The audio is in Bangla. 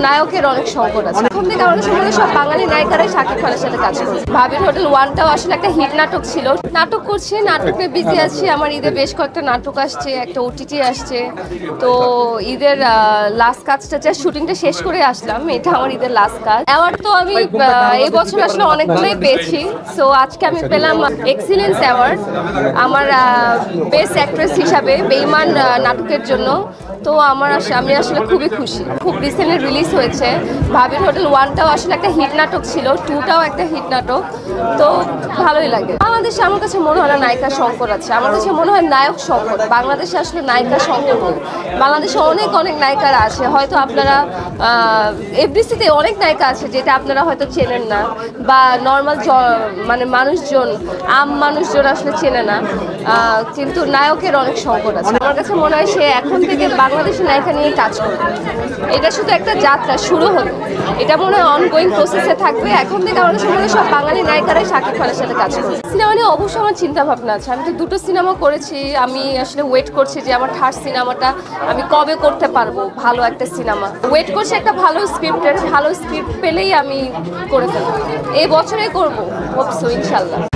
নায়কের অনেক সংকট আছে। এখন থেকে আমাদের সমাজে সব বাঙালি নায়িকারাই শাকিব খানের সাথে কাজ করছে। ভাবির হোটেল 1টাও আসলে একটা হিট নাটক ছিল। নাটক করছি, নাটক নিয়ে বিজি আছি। আমার ঈদে বেশ কয়েকটা নাটক আসছে, একটা ওটিটি আসছে। তো ঈদের লাস্ট কাজটা শুটিংটা শেষ করে আসলাম। এটা আমার ঈদের লাস্ট কাজ। অ্যাওয়ার্ড তো আমি এই বছর আসলে অনেকগুলোই পেয়েছি। সো আজকে আমি পেলাম এক্সিলেন্স অ্যাওয়ার্ড আমার বেস্ট অ্যাক্ট্রেস হিসাবে বেঈমান নাটকের জন্য। তো আমি আসলে খুবই খুশি। খুব রিসেন্টলি রিলিজ হয়েছে। ভাবির হোটেল 1টাও আসলে একটা হিট নাটক ছিল, 2টাও একটা হিট নাটক। তো ভালোই লাগে। বাংলাদেশে আমার কাছে মনে হয় না নায়িকা সংকট আছে, আমার কাছে মনে হয় নায়ক সংকট। বাংলাদেশে আসলে নায়িকা সংকট নেই। বাংলাদেশে অনেক অনেক নায়িকারা আছে, হয়তো আপনারা এফডিসিতে অনেক নায়িকা আছে যেটা আপনারা হয়তো চেনেন না, বা নর্মাল মানে মানুষজন মানুষজন আসলে চেনে না। কিন্তু নায়কের অনেক সংকট আছে। আমার কাছে মনে হয় সে এখন থেকে বাংলাদেশের নায়িকা নিয়ে কাজ করবে। এটা শুধু একটা যাত্রা শুরু হলো, এটা মনে হয় অনগোয়িং প্রসেসে থাকবে। এখন থেকে আমার কাছে মনে হয় সব বাঙালি নায়িকারাই শাকিব খানের সাথে কাজ করবে। সিনেমা নিয়ে অবশ্যই আমার চিন্তা ভাবনা আছে। আমি তো 2টো সিনেমা করেছি। আমি আসলে ওয়েট করছি যে আমার থার্ড সিনেমাটা আমি কবে করতে পারবো, ভালো একটা সিনেমা ওয়েট করছি। একটা ভালো স্ক্রিপ্ট পেলেই আমি করে ফেলবো। এই বছরে করবো, হোপসো ইনশাল্লাহ।